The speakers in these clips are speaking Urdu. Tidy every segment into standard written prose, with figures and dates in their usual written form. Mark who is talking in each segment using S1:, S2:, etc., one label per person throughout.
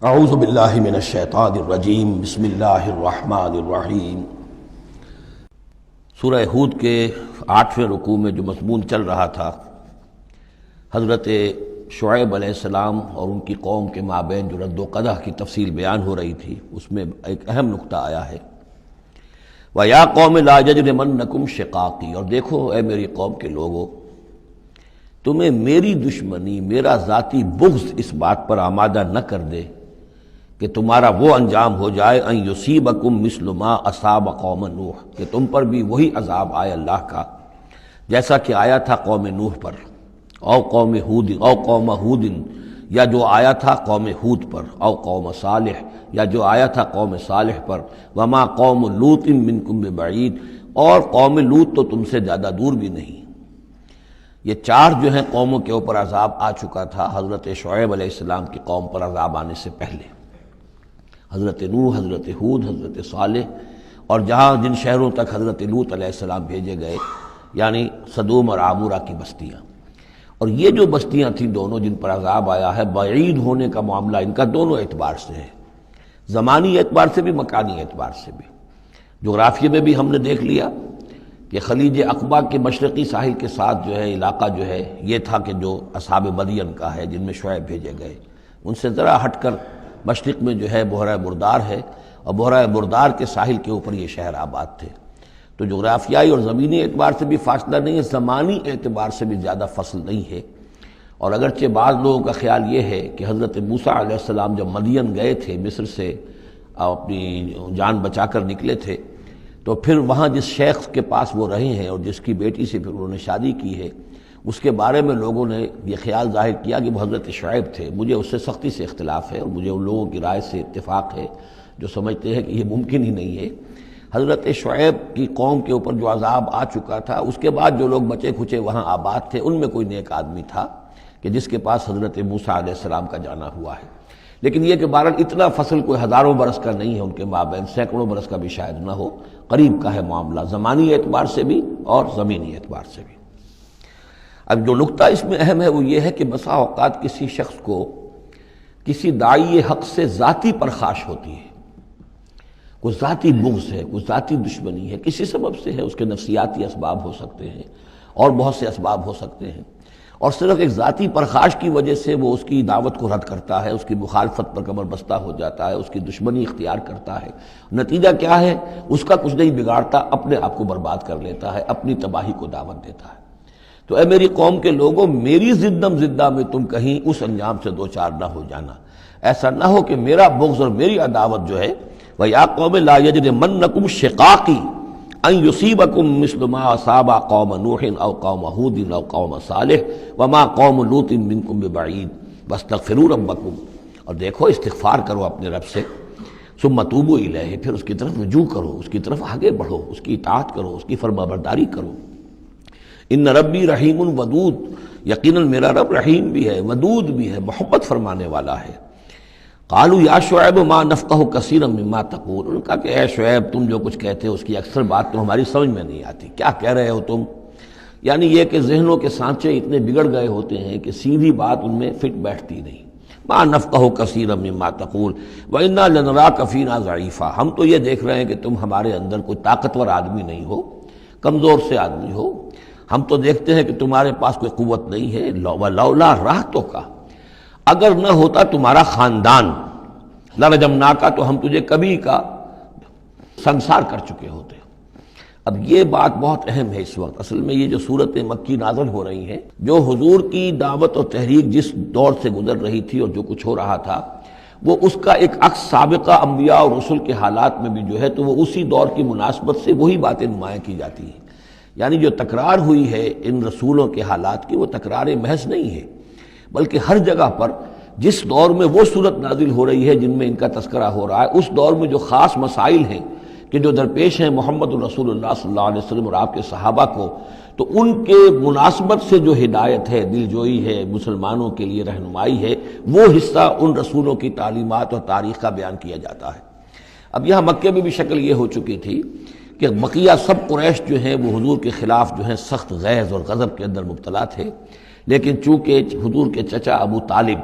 S1: اعوذ باللہ من الشیطان الرجیم بسم اللہ الرحمن الرحیم۔ سورہ ہود کے 8ویں رکوع میں جو مضمون چل رہا تھا، حضرت شعیب علیہ السلام اور ان کی قوم کے مابین جو رد و قدح کی تفصیل بیان ہو رہی تھی، اس میں ایک اہم نقطہ آیا ہے، وَيَا قَوْمِ لَا يَجْرِمَنَّكُمْ شِقَاقِي، اور دیکھو اے میری قوم کے لوگو، تمہیں میری دشمنی، میرا ذاتی بغض اس بات پر آمادہ نہ کر دے کہ تمہارا وہ انجام ہو جائے ان یصیبکم مثل ما اصاب قوم نوح، کہ تم پر بھی وہی عذاب آئے اللہ کا جیسا کہ آیا تھا قوم نوح پر، او قوم ہود، او قوم ہود، یا جو آیا تھا قوم ہود پر، او قوم صالح، یا جو آیا تھا قوم صالح پر، وما قوم لوط منکم ببعید، اور قوم لوط تو تم سے زیادہ دور بھی نہیں۔ یہ چار جو ہیں قوموں کے اوپر عذاب آ چکا تھا حضرت شعیب علیہ السلام کی قوم پر عذاب آنے سے پہلے، حضرت نوح، حضرت ہود، حضرت صالح، اور جہاں جن شہروں تک حضرت لوط علیہ السلام بھیجے گئے، یعنی سدوم اور عامورہ کی بستیاں۔ اور یہ جو بستیاں تھیں دونوں جن پر عذاب آیا ہے، بعید ہونے کا معاملہ ان کا دونوں اعتبار سے ہے، زمانی اعتبار سے بھی، مکانی اعتبار سے بھی۔ جغرافیے میں بھی ہم نے دیکھ لیا کہ خلیج عقبہ کے مشرقی ساحل کے ساتھ جو ہے علاقہ جو ہے یہ تھا کہ جو اصحاب مدین کا ہے، جن میں شعیب بھیجے گئے، ان سے ذرا ہٹ کر مشرق میں جو ہے بحیرہ بردار ہے، اور بحیرہ بردار کے ساحل کے اوپر یہ شہر آباد تھے۔ تو جغرافیائی اور زمینی اعتبار سے بھی فاصلہ نہیں ہے، زمانی اعتبار سے بھی زیادہ فصل نہیں ہے۔ اور اگرچہ بعض لوگوں کا خیال یہ ہے کہ حضرت موسیٰ علیہ السلام جب مدین گئے تھے، مصر سے اپنی جان بچا کر نکلے تھے، تو پھر وہاں جس شیخ کے پاس وہ رہے ہیں اور جس کی بیٹی سے پھر انہوں نے شادی کی ہے، اس کے بارے میں لوگوں نے یہ خیال ظاہر کیا کہ وہ حضرت شعیب تھے۔ مجھے اس سے سختی سے اختلاف ہے، اور مجھے ان لوگوں کی رائے سے اتفاق ہے جو سمجھتے ہیں کہ یہ ممکن ہی نہیں ہے۔ حضرت شعیب کی قوم کے اوپر جو عذاب آ چکا تھا، اس کے بعد جو لوگ بچے کھچے وہاں آباد تھے، ان میں کوئی نیک آدمی تھا کہ جس کے پاس حضرت موسیٰ علیہ السلام کا جانا ہوا ہے۔ لیکن یہ کہ بہرحال اتنا فصل کوئی ہزاروں برس کا نہیں ہے ان کے مابین، سینکڑوں برس کا بھی شاید نہ ہو، قریب کا ہے معاملہ، زمانی اعتبار سے بھی اور زمینی اعتبار سے بھی۔ اب جو نقطہ اس میں اہم ہے وہ یہ ہے کہ بسا اوقات کسی شخص کو کسی داعی حق سے ذاتی پرخاش ہوتی ہے، کوئی ذاتی بغض ہے، کوئی ذاتی دشمنی ہے، کسی سبب سے ہے، اس کے نفسیاتی اسباب ہو سکتے ہیں اور بہت سے اسباب ہو سکتے ہیں، اور صرف ایک ذاتی پرخاش کی وجہ سے وہ اس کی دعوت کو رد کرتا ہے، اس کی مخالفت پر کمر بستہ ہو جاتا ہے، اس کی دشمنی اختیار کرتا ہے۔ نتیجہ کیا ہے؟ اس کا کچھ نہیں بگاڑتا، اپنے آپ کو برباد کر لیتا ہے، اپنی تباہی کو دعوت دیتا ہے۔ تو اے میری قوم کے لوگوں، میری زدم زدہ میں تم کہیں اس انجام سے دوچار نہ ہو جانا، ایسا نہ ہو کہ میرا بغض اور میری عداوت جو ہے، وَيَا قَوْمِ لَا يَجْرِمَنَّكُمْ شِقَاقِي ان یصیبکم مثل ما اصاب قوم نوح او قوم ہود او قوم صالح وما قوم لوط منکم ببعید واستغفروا ربکم، اور دیکھو استغفار کرو اپنے رب سے، ثم توبوا الیہ، پھر اس کی طرف رجوع کرو، اس کی طرف آگے بڑھو، اس کی اطاعت کرو، اس کی فرمانبرداری کرو۔ ان ربی رحیم ودود، یقیناً میرا رب رحیم بھی ہے، ودود بھی ہے، محبت فرمانے والا ہے۔ قالوا یا شعیب ما نفقہ کثیرا مما تقول، انہوں نے کہا کہ اے شعیب تم جو کچھ کہتے ہو اس کی اکثر بات تو ہماری سمجھ میں نہیں آتی، کیا کہہ رہے ہو تم؟ یعنی یہ کہ ذہنوں کے سانچے اتنے بگڑ گئے ہوتے ہیں کہ سیدھی بات ان میں فٹ بیٹھتی نہیں۔ ما نفقہ کثیرا مما تقول وانا لنراک فینا ضعیفا، ہم تو یہ دیکھ رہے ہیں کہ تم ہمارے اندر کوئی طاقتور آدمی نہیں ہو، کمزور سے آدمی ہو، ہم تو دیکھتے ہیں کہ تمہارے پاس کوئی قوت نہیں ہے۔ لولا رہتک، اگر نہ ہوتا تمہارا خاندان، لرجمناک، تو ہم تجھے کبھی کا سنسار کر چکے ہوتے۔ اب یہ بات بہت اہم ہے اس وقت، اصل میں یہ جو صورت مکی نازل ہو رہی ہیں، جو حضور کی دعوت اور تحریک جس دور سے گزر رہی تھی اور جو کچھ ہو رہا تھا، وہ اس کا ایک عکس سابقہ انبیاء اور رسل کے حالات میں بھی جو ہے تو وہ اسی دور کی مناسبت سے وہی باتیں نمایاں کی جاتی ہیں۔ یعنی جو تکرار ہوئی ہے ان رسولوں کے حالات کی، وہ تکرار محض نہیں ہے، بلکہ ہر جگہ پر جس دور میں وہ صورت نازل ہو رہی ہے جن میں ان کا تذکرہ ہو رہا ہے، اس دور میں جو خاص مسائل ہیں کہ جو درپیش ہیں محمد الرسول اللہ صلی اللہ علیہ وسلم اور آپ کے صحابہ کو، تو ان کے مناسبت سے جو ہدایت ہے، دل جوئی ہے، مسلمانوں کے لیے رہنمائی ہے، وہ حصہ ان رسولوں کی تعلیمات اور تاریخ کا بیان کیا جاتا ہے۔ اب یہاں مکے میں بھی شکل یہ ہو چکی تھی کہ بقیہ سب قریش جو ہیں وہ حضور کے خلاف جو ہیں سخت غیظ اور غضب کے اندر مبتلا تھے، لیکن چونکہ حضور کے چچا ابو طالب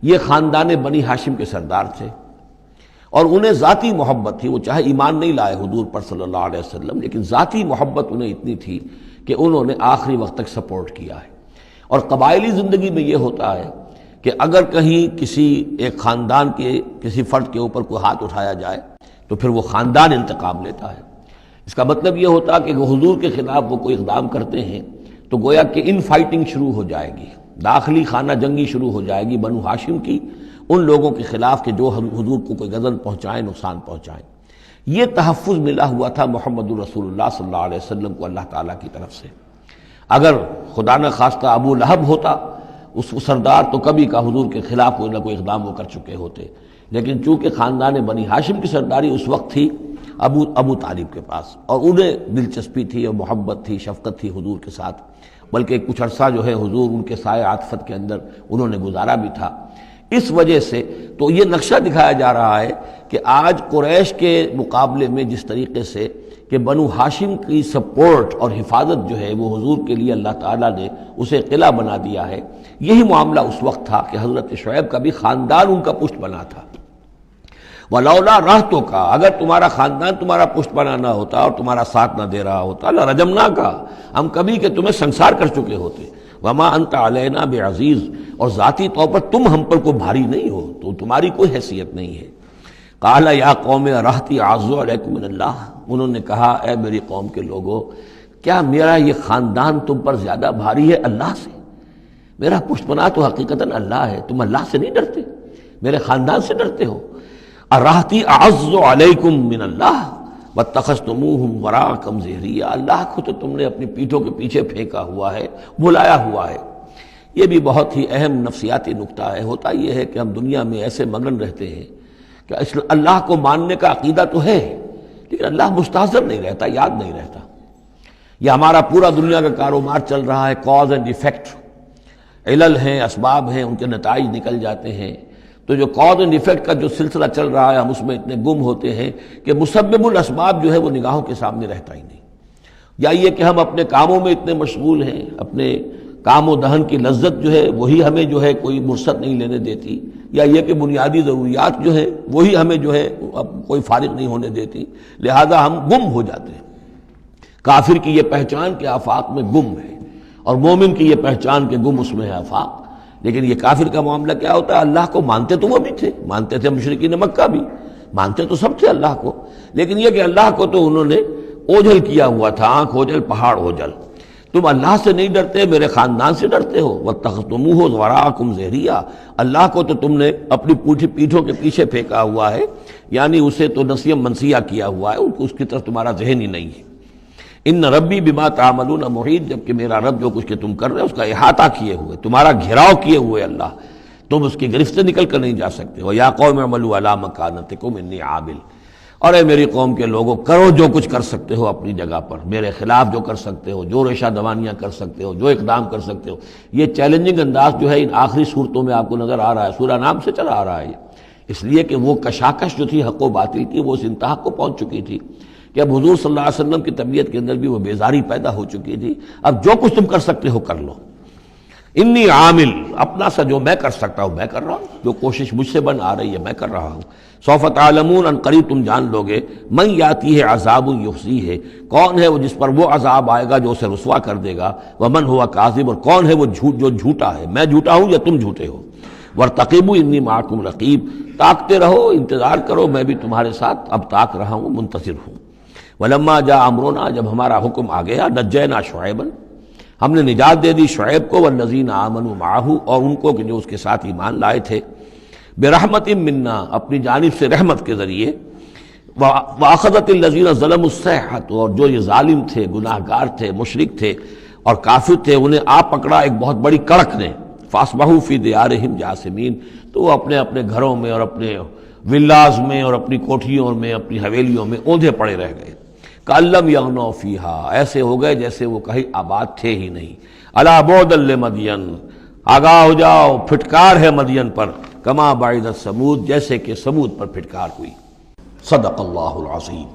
S1: یہ خاندان بنی ہاشم کے سردار تھے اور انہیں ذاتی محبت تھی، وہ چاہے ایمان نہیں لائے حضور پر صلی اللہ علیہ وسلم، لیکن ذاتی محبت انہیں اتنی تھی کہ انہوں نے آخری وقت تک سپورٹ کیا ہے۔ اور قبائلی زندگی میں یہ ہوتا ہے کہ اگر کہیں کسی ایک خاندان کے کسی فرد کے اوپر کوئی ہاتھ اٹھایا جائے تو پھر وہ خاندان انتقام لیتا ہے۔ اس کا مطلب یہ ہوتا ہے کہ وہ حضور کے خلاف وہ کوئی اقدام کرتے ہیں تو گویا کہ ان فائٹنگ شروع ہو جائے گی، داخلی خانہ جنگی شروع ہو جائے گی بنو ہاشم کی ان لوگوں کے خلاف کہ جو حضور کو کوئی غضب پہنچائیں، نقصان پہنچائیں۔ یہ تحفظ ملا ہوا تھا محمد الرسول اللہ صلی اللہ علیہ وسلم کو اللہ تعالیٰ کی طرف سے۔ اگر خدا نہ خواستہ ابو لہب ہوتا اس سردار تو کبھی کا حضور کے خلاف کوئی نہ کوئی اقدام وہ کر چکے ہوتے، لیکن چونکہ خاندان بنی ہاشم کی سرداری اس وقت تھی ابو طالب کے پاس، اور انہیں دلچسپی تھی اور محبت تھی، شفقت تھی حضور کے ساتھ، بلکہ کچھ عرصہ جو ہے حضور ان کے سائے عاطفت کے اندر انہوں نے گزارا بھی تھا۔ اس وجہ سے تو یہ نقشہ دکھایا جا رہا ہے کہ آج قریش کے مقابلے میں جس طریقے سے کہ بنو ہاشم کی سپورٹ اور حفاظت جو ہے وہ حضور کے لیے اللہ تعالیٰ نے اسے قلعہ بنا دیا ہے، یہی معاملہ اس وقت تھا کہ حضرت شعیب کا بھی خاندان ان کا پشت بنا تھا۔ وَلَوْلَا رَحْتُكَ، اگر تمہارا خاندان تمہارا پشت بنا نہ ہوتا اور تمہارا ساتھ نہ دے رہا ہوتا، لَرَجَمْنَاكَ، ہم کبھی کہ تمہیں سنسار کر چکے ہوتے۔ وَمَا أَنْتَ عَلَيْنَا بِعَزِيزٍ، اور ذاتی طور پر تم ہم پر کوئی بھاری نہیں ہو، تو تمہاری کوئی حیثیت نہیں ہے۔ قَالَ يَا قَوْمِ رَحْتِي أَعَزُّ عَلَيْكُم مِّنَ اللَّهِ، انہوں نے کہا اے میری قوم کے لوگو، کیا میرا یہ خاندان تم پر زیادہ بھاری ہے اللہ سے؟ میرا پشت بنا تو حقیقتاً اللہ ہے، تم اللہ سے نہیں ڈرتے، میرے خاندان سے ڈرتے ہو۔ رَحْتِي أَعَزُّ عَلَيْكُم مِّنَ اللَّهِ وَاتَّخَذْتُمُوهُمْ وَرَاءَكُمْ ظِهْرِيًّا، اللہ کو تو تم نے اپنی پیٹھوں کے پیچھے پھینکا ہوا ہے، بھلایا ہوا ہے۔ یہ بھی بہت ہی اہم نفسیاتی نکتہ ہے۔ ہوتا یہ ہے کہ ہم دنیا میں ایسے مگن رہتے ہیں کہ اللہ کو ماننے کا عقیدہ تو ہے لیکن اللہ مستحضر نہیں رہتا، یاد نہیں رہتا۔ یہ ہمارا پورا دنیا کا کاروبار چل رہا ہے، کاز اینڈ ایفیکٹ، علل ہیں، اسباب ہیں، ان کے نتائج نکل جاتے ہیں۔ تو جو کاز اینڈ ایفیکٹ کا جو سلسلہ چل رہا ہے ہم اس میں اتنے گم ہوتے ہیں کہ مسبب الاسباب جو ہے وہ نگاہوں کے سامنے رہتا ہی نہیں۔ یا یہ کہ ہم اپنے کاموں میں اتنے مشغول ہیں، اپنے کام و دہن کی لذت جو ہے وہی ہمیں جو ہے کوئی مرصد نہیں لینے دیتی، یا یہ کہ بنیادی ضروریات جو ہے وہی ہمیں جو ہے اب کوئی فارغ نہیں ہونے دیتی، لہذا ہم گم ہو جاتے ہیں۔ کافر کی یہ پہچان کہ آفاق میں گم ہے، اور مومن کی یہ پہچان کہ گم اس میں ہے آفاق۔ لیکن یہ کافر کا معاملہ کیا ہوتا ہے؟ اللہ کو مانتے تو وہ بھی تھے، مانتے تھے مشرکین مکہ بھی، مانتے تو سب تھے اللہ کو، لیکن یہ کہ اللہ کو تو انہوں نے اوجھل کیا ہوا تھا، آنکھ اوجھل پہاڑ اوجھل۔ تم اللہ سے نہیں ڈرتے، میرے خاندان سے ڈرتے ہو۔ وَاتَّخَذْتُمُوهُ وَرَاءَكُمْ ظِهْرِيًّا، اللہ کو تو تم نے اپنی پیٹھوں کے پیچھے پھینکا ہوا ہے، یعنی اسے تو نسیم منسیہ کیا ہوا ہے، اس کی طرف تمہارا ذہن ہی نہیں ہے۔ ان ربی بما تعملون محیط، جبکہ میرا رب جو کچھ کہ تم کر رہے ہو اس کا احاطہ کیے ہوئے، تمہارا گھیراؤ کیے ہوئے اللہ، تم اس کی گرفت سے نکل کر نہیں جا سکتے ہو۔ یا قوم اعملوا علی مکانتکم انی عامل، اور اے میری قوم کے لوگوں کرو جو کچھ کر سکتے ہو اپنی جگہ پر، میرے خلاف جو کر سکتے ہو، جو ریشہ دوانیاں کر سکتے ہو، جو اقدام کر سکتے ہو۔ یہ چیلنجنگ انداز جو ہے ان آخری صورتوں میں آپ کو نظر آ رہا ہے، سورہ نام سے چلا آ رہا ہے، اس لیے کہ وہ کشاکش جو تھی حق و باطل کی وہ اس انتہا کو پہنچ چکی تھی کہ اب حضور صلی اللہ علیہ وسلم کی طبیعت کے اندر بھی وہ بیزاری پیدا ہو چکی تھی۔ اب جو کچھ تم کر سکتے ہو کر لو، انی عامل، اپنا سا جو میں کر سکتا ہوں میں کر رہا ہوں، جو کوشش مجھ سے بن آ رہی ہے میں کر رہا ہوں۔ سوف تعلمون، ان قریب تم جان لو گے، من یاتی ہے عذاب یخزی ہے، کون ہے وہ جس پر وہ عذاب آئے گا جو اسے رسوا کر دے گا، ومن ہوا کاذب، اور کون ہے وہ جو جھوٹا ہے، میں جھوٹا ہوں یا تم جھوٹے ہو۔ وارتقبوا انی معکم رقیب، تاکتے رہو، انتظار کرو، میں بھی تمہارے ساتھ اب تاک رہا ہوں، منتظر ہوں۔ ولما جاء امرنا، جب ہمارا حکم آ گیا، نجینا شعیبا، ہم نے نجات دے دی شعیب کو، والذین آمنوا معہ، اور ان کو کہ جو اس کے ساتھ ایمان لائے تھے، برحمت منا، اپنی جانب سے رحمت کے ذریعے، واخذت الذین ظلموا الصیحۃ، اور جو یہ ظالم تھے، گناہ گار تھے، مشرک تھے اور کافر تھے، انہیں آ پکڑا ایک بہت بڑی کڑک نے، فاصبحوا فی دیارہم جاثمین، تو وہ اپنے اپنے گھروں میں اور اپنے ولاز میں اور اپنی کوٹھیوں میں، اپنی حویلیوں میں اوندھے پڑے رہ گئے۔ کأن لم یغنوا فیہا، ایسے ہو گئے جیسے وہ کہیں آباد تھے ہی نہیں۔ الا بعدا لمدین، آگاہ ہو جاؤ، پھٹکار ہے مدین پر، کما بعدت ثمود، جیسے کہ ثمود پر پھٹکار ہوئی۔ صدق اللہ العظیم۔